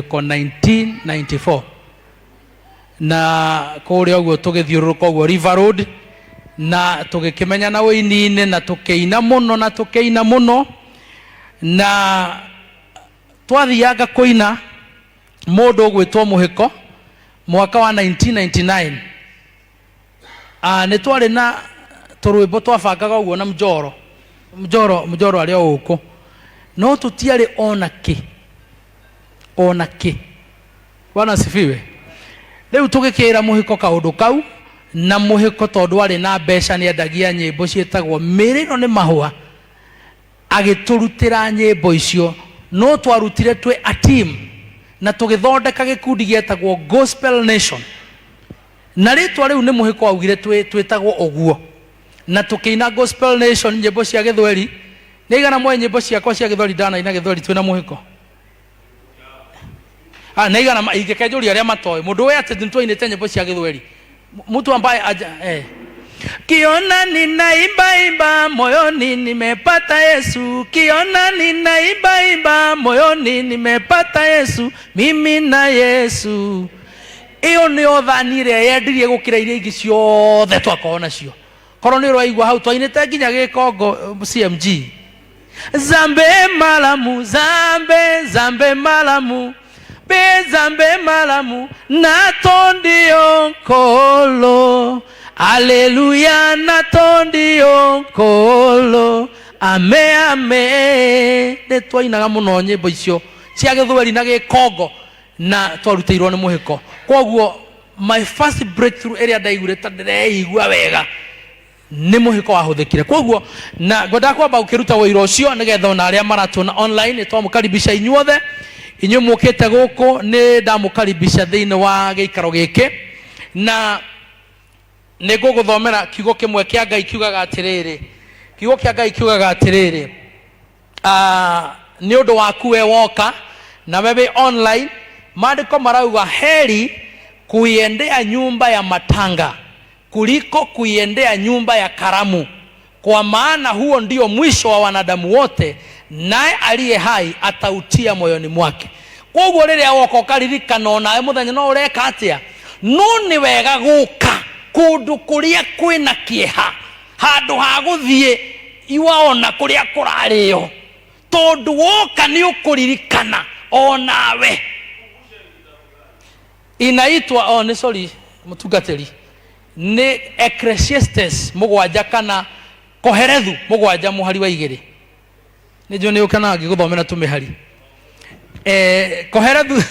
1994 na kuria uguo tugithiururuka uguo River Road na tugikimenya na uini-ini na tukeina muno na twathiaga kuina mundu gwitwo Muhiko mwaka wa 1999 ni twari na turwimbo twabangaga uguo na mjoro aria uku no tutiari onaki Bwana sifiwe. Riu tugikira Muhiko kaundu kau na Muhiko tondu ari na mbeca ni endagia nyimbo cietagwo miriro ni mahua agiturutira nyimbo icio no twarutire twe a team na tugithondeka gikundi gietagwo Gospel Nation na ritwa riu ni Muhiko augire twetagwo oguo na tukiina Gospel Nation nyimbo cia githweri nigana mwe nyimbo ciakwa cia githweri dana ina githweri twina Muhiko nigana ingikejuria aria matoe mundu we ati ntwainite nyimbo cia githweri mtu ambaye kiona ninaimba moyoni nimepata Yesu, kiona ninaimba moyoni nimepata Yesu, mimi na Yesu. Iyo ni othanire yendirie gukira iria ingi ciothe twakona cio korwo ni rwaigua hau twainite nginya Gikongo CMG zambe malamu zambe malamu natondio kolo Haleluya natondio kolo ame ne twainaga muno nyimbo icio cia githweri na Gikongo na twarutirwo ni Muhiko. Koguo my first breakthrough area ndaigure ta ndireigua wega ni Muhiko wahuthikire. Koguo na ngoda kwamba ukiruta wira ucio nigetha na aria maratuna online twamukaribisha inyuothe inyu mukite guku ni ndamukaribisha thiini wa giikaro giki na nego guthomera kiugo kimwe kia Ngai kiugaga atiriri kiugo kia Ngai kiugaga atiriri ni undu waku we woka na wewe online maandiko marauga heri kuiendea nyumba ya matanga kuliko kuiendea nyumba ya karamu, kwa maana huo ndio mwisho wa wanadamu wote, naye aliye hai atautia moyoni mwake. Koguo riria woka ukaririkana onawe muthenya no ureka atia no ni wega guka kundu kuria kwina kieha handu ha guthie iwaona kuria kurario tondu woka ni ukuririkana onawe. Inaitwa ni sorry mutungatiri ni Ecclesiastes 7 kana Koherethu 7 muhari wa 2 nijo ni ukana ngiguthomera tumihari Koherethu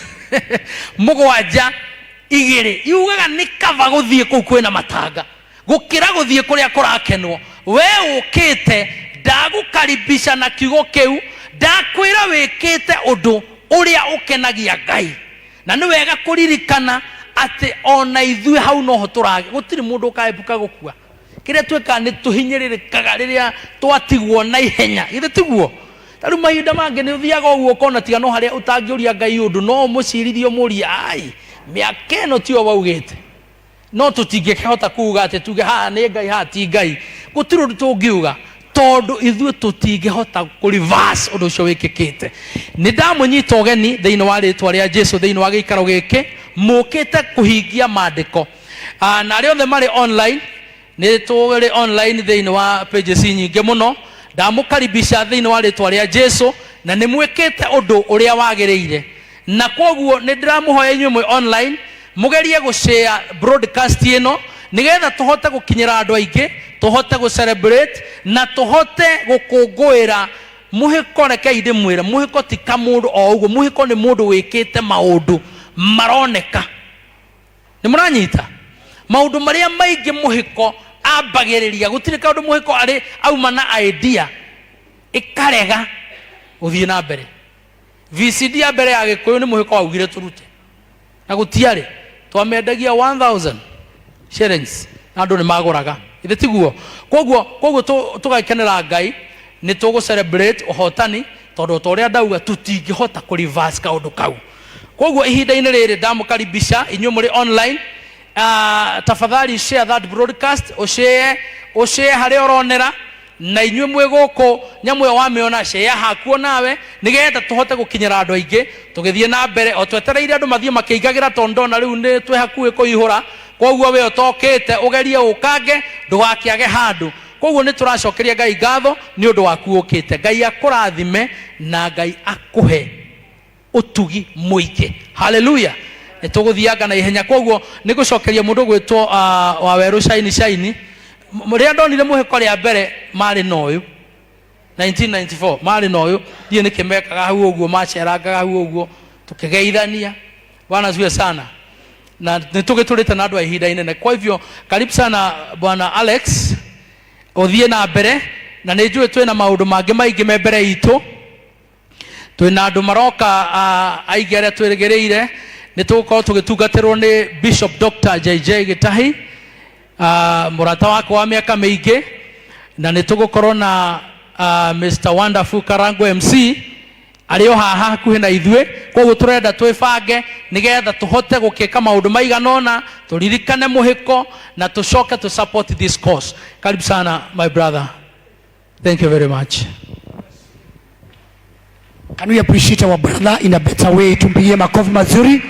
7:2 yugaga ni kava guthie kuu kwina matanga gukira guthie kuria kurakenwo. We ukite ndagukaribisha na kiugo kiu ndakwira wikite undu uria ukenagia Ngai na ni wega kuririkana ati ona ithui hau no hoturage gutiri mundu kaebuka gukua kiria tweka ni tuhinyiririkaga riria twatigwo na ihenya ithe tiguo. Taru mahinda mange ni uthiaga uguo kona tiga no haria utangiuria Ngai undu no mucirithio muria ai miaka ino tio waugite no tutingihota kuuga ati tuge ha ni Ngai ha ti Ngai gutiri undu tungiuga tondu ithui tutingihota ku reverse undu ucio wikikite. Ni ndamunyita ugeni thiini wa ritwa ria Jesu thiini wa giikaro giki mukite kuhingia maandiko na ri othe mari online ni tugere online thiini wa pages nyingi muno ndamukaribisha thiini wa ritwa ria Jesu na ni mwikite undu uria wagiriire na koguo ni ndiramuhoya inyuĩ online mugerie gushare broadcast ino nigetha tuhote gukinyira andu aingi tuhote gu celebrate na tuhote gukungwira Muhiko. Rekei ndimwire Muhiko ti kamundu o uguo. Muhiko ni mundu wikite maundu maroneka. Ni muranyita maundu maria maingi Muhiko ambagiriria gutire kaundu Muhiko ari auma na idea ikarega uthie na mbere. VCD ya mbere ya Gikuyu ni Muhiko augire turute na gutiari twamendagia 1000 shillings andu ni maguraga ithe tiguo. Koguo tugakenera Ngai ni tugu celebrate uhotani tondu toria ndauga tutingihota ku reverse kaundu kau. Koguo ihinda-ini riri ndamukaribisha inyu muri online tafadhali share that broadcast ushare haria uronera na inywe mwe goko nyamwe wa meona share hakuo nawe nigetha tuhote gukinyira andu aingi tugithie na mbere o twetereire andu mathie makeigagira tondo na riu ni twe hakuhe kuihura koguo we utokete ugerie ukange ndugakiage handu koguo ni turacokeria Ngai ngatho ni undu waku ukite Ngai akurathime na Ngai akuhe utugi muingi haleluya nituguthianga na ihenya koguo ni gucokeria mundu gwitwo wa weru shaini muria ndonire Muhiko ria mbere mari noyu 1994 mari noyu thie ni kimekaga hau uguo macerangaga hau uguo tukigeithania bwana zuia sana na nitugiturite na andu a ihinda inene kwa hivyo karibu sana bwana Alex uthie na mbere na ni njui twina maundu mangi maingi me mbere itu twina andu maroka aingi aria twirigireire nitugukorwo tugitungatirwo ni Bishop Dr. JJ Gitahi murata wako wa miaka mingi na nitugukorwo na Mr. Wonderful Karango MC ario haha hakuhi na ithue koguo turenda twibange nigetha tuhote gukika maundu maiganona turirikane Muhiko na tucoke to support this cause. Karibu sana my brother, thank you very much. Can we appreciate our brother in a better way? Tumpigie makofi mazuri.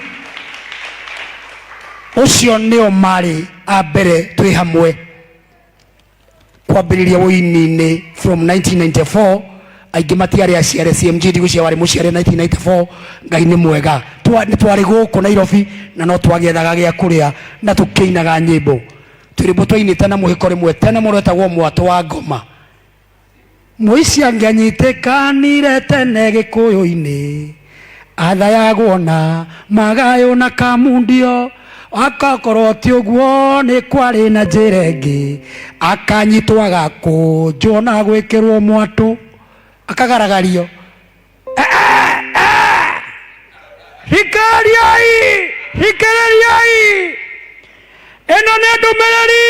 Ucio nio mari abere twi hamwe kwambiriria woini-ini from 1994 aingi matiari aciare CMG ndigucia wari muciare 1994 Ngai ni mwega twari guku Nairobi na no twagethaga gia kuria na tukiinaga nyimbo turi mutwainite na Muhiko rimwe tene muretagwo mwato wa ngoma muici angianyitekanire tene gikuyu-ini atha ya guona magayo na kamundio akakorwo ti uguo ni kwari na njira ingi akanyitwaga kunjo na gwikirwo mwatu akagaragario hikariai eno ni ndumiriri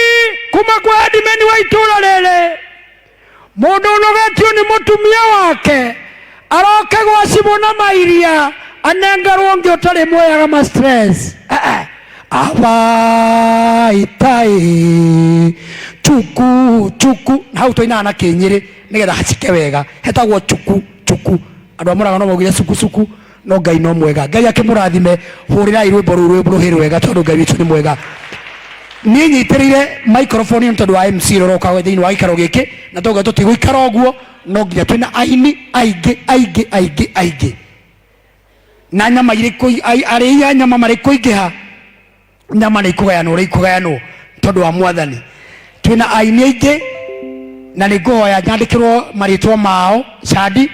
kuma kwa adimeni wa itura riri mundu unogetio ni mutumia wake aroke gwa cimu na mairia anengerwo ungi utari mweyaga ma stress abaitai chuku na hau toina na kinyiri nigetha hacike wega hetagwo chuku andu amuraga no maugire suku no Ngai no mwega Ngai akimurathime hurirai rwimbo ruhiru wega tondu Ngai witu ni mwega ni nyitiriire microphone tondu wa MC roroka thiini wa gikaro giki na toga tutigwikara uguo no nginya twina aini aigi na nyama iriku ari ya nyama mariku ingiha nyama ni kugayanwo tondu wa mwathani twina aini aigi na ni ngoya nyandikirwo maritwa mao Chadi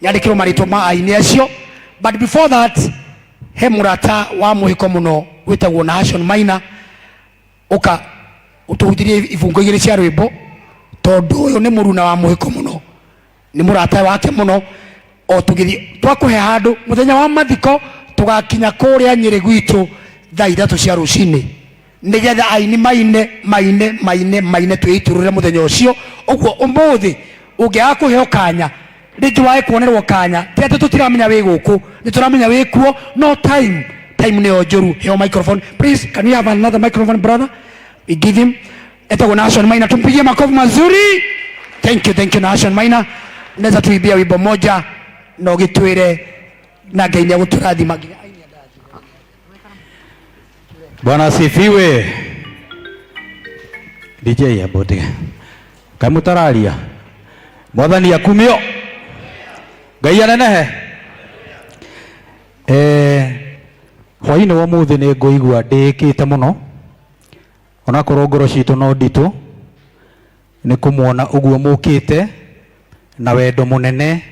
nyandikirwo maritwa ma aini acio but before that he murata wa Muhiko muno witagwo Nation Maina oka utuhuthirie ibungo igiri cia rwimbo tondu uyu ni muruna wa Muhiko muno ni murata wake muno o tugithi twakuhe handu muthenya wa mathiko tugakinya kuria Nyeri gwitu thaa 3 cia rucini nigetha aini maine twiturire muthenya ucio uguo umuthi ungiaga kuheo kanya rijuwae kuonerwo kanya tiate tutiramenya wi guku nituramenya wi kuo no time ni ojoru heo microphone please. Can we have another microphone brother? We give him etago Nation Maina tumpigie makofi mazuri. Thank you Nation Maina. Neza tuibia wimbo moja no gitwire na Ngai ni guturathima. Bwana asifiwe. DJ abote kamutararia mwathani akumio Ngai anenehe hwaini wa muthi ni nguigua ndikite muno ona korwo ngoro citu no nditu ni kumuona uguo mukite na wendo munene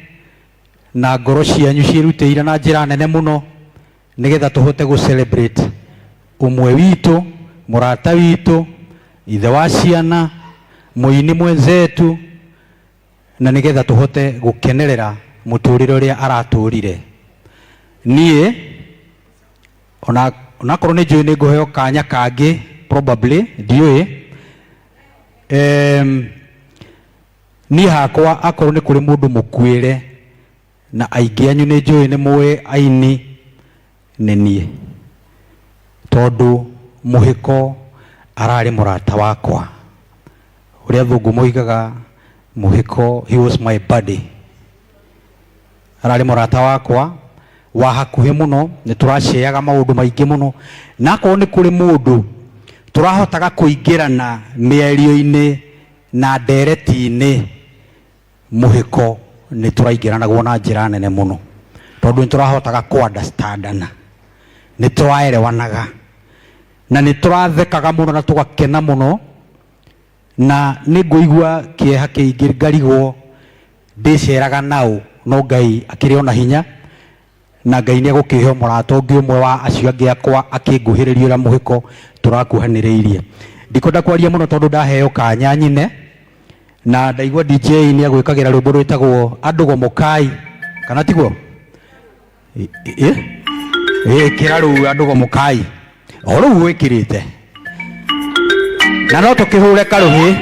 na ngoro cianyu cirutĩire na njĩra nene muno nigetha tuhote gu celebrate umwe witu murata witu ithe wa ciana muini mwenzetu na nigetha tuhote gukenerera muturire uria araturire nie ona korwo ni njui ni nguheo kanya kangi probably ndiui ni hakwa akorwo ni kuri mundu mukwire na aingi anyu ni njui ni muwe Aini ni nie tondu Muhiko arari murata wakwa uria thungu moigaga Muhiko, he was my buddy. Arari murata wakwa wa hakuhi muno, ni turasheaga maundu maingi muno, na ko ni kuri mundu turahotaga kuingirana mĩario-inĩ na ndereti-inĩ. Muhiko ni turaingĩranagwo na njĩra nene muno, tondu ni turahotaga ku understandana, ni turaerewanaga na ni turathekaga muno na tugakena muno, na ni ngũigua kĩeha kĩingĩ ngarigwo ndĩceraga nao, no Ngai akĩrĩ ona hinya, na Ngai nĩ egũkĩhe mũrata ũngĩ ũmwe wa acio angĩ akwa akĩnguhĩrĩria ũrĩa Muhiko tũrakuhanĩrĩirie. Ndikwenda kwaria muno tondu ndaheo kanya nyine, na ndaigua DJ nĩ agwĩkagĩra rwĩmbo rwĩtagwo Gucakaya, kana tiguo? Kĩra rũu Gucakaya o rũu wĩkĩrĩte, na no tũkĩhũre karũhĩ.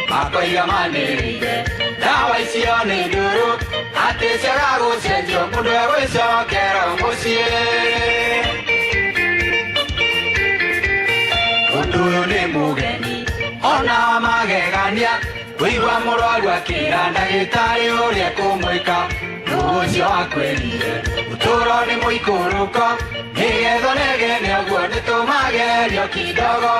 Makoigamanĩrĩire ndawa icio nĩ ndũrũ, atĩ ciaga gũcenjio mũndũ egwĩcokera mũciĩ. Ũndũ ũyũ nĩ mũgeni ona magegania, kũigua mũrwaru akĩra ndagĩtarĩ ũrĩa kũmwĩka. Nũũ ũcio akwĩrire ũtũũro nĩ mũikũrũko, nĩgetha negene ũguo nĩtũmagerio kidogo.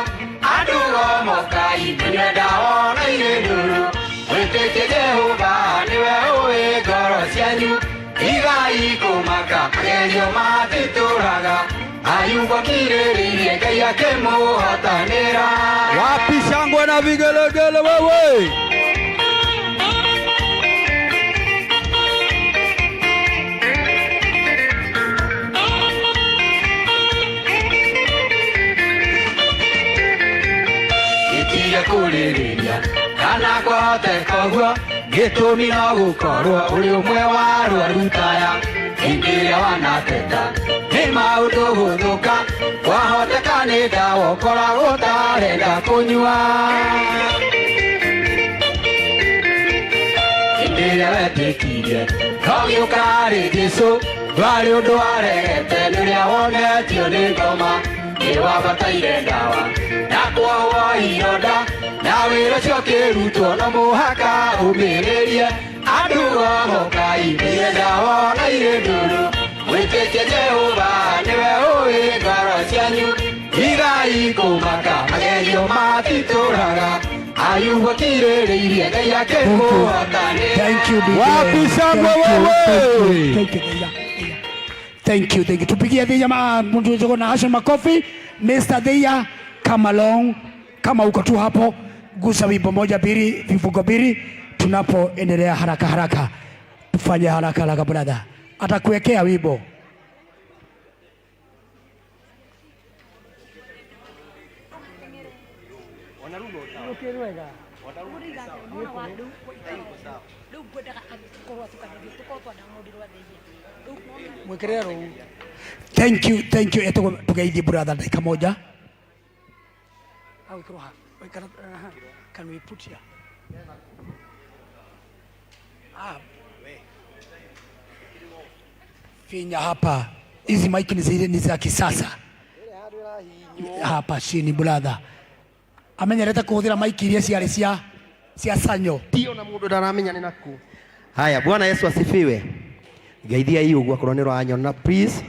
Andũ mokai mwenda wona irĩ ndũrũ, wĩtĩkie Jehova nĩwe ũĩ ngoro cianyu. Igai kũmaka magerio matitũraga, Ayubu akirĩrĩirie Ngai akĩmũhotanĩra. Wapi shangwe na vigelegele wewe? Kurĩrĩria kana kwahoteka ũguo, gĩtũmi no gũkorwo ũrĩ ũmwe wa arwaru taya. Hĩndĩ ĩrĩa wanateta nĩ maũndũ gũthũka, kwahoteka nĩ ndawa ũkoragwo ũtarenda kũnyua. Hĩndĩ ĩrĩa wetĩkirie no gĩũka harĩ Jesũ, ndwarĩ ũndũ waregete rĩrĩa wonetio nĩ ngoma. Nĩ wabataire ndawa na kwohwo ironda, na wĩra ũcio ũkĩrutwo no mũhaka ũmĩrĩrie. Andũ mokai nĩgetha wona irĩ ndũrũ, wĩtĩkie Jehova nĩwe ũĩ ngoro cianyu. Igai kũmaka magerio matitũraga, Ayubu akirĩrĩirie Ngai akĩmũhotanĩra. Wapi shangwe wewe? Thank you. Tupigie Hinya mtu wetu na Hashem makofi. Mr. Hinya, come along. Kama uko tu hapo, gusa wimbo moja biri, vifungo biri, tunapoendelea haraka haraka. Tufanye haraka haraka brother. Atakuwekea wimbo. Thank you. Eto tugaidi brother dakika moja. Can we put here? Finya hapa. Hizi mic ni za kisasa. Hapa chini brother. Amenyereta kuhudhira mic iria ciarĩ cia sanyo. Tio na mundu ndaramenya ni naku. Haya, Bwana Yesu asifiwe. Geithia hii ugwa korwo ni rwanyona please.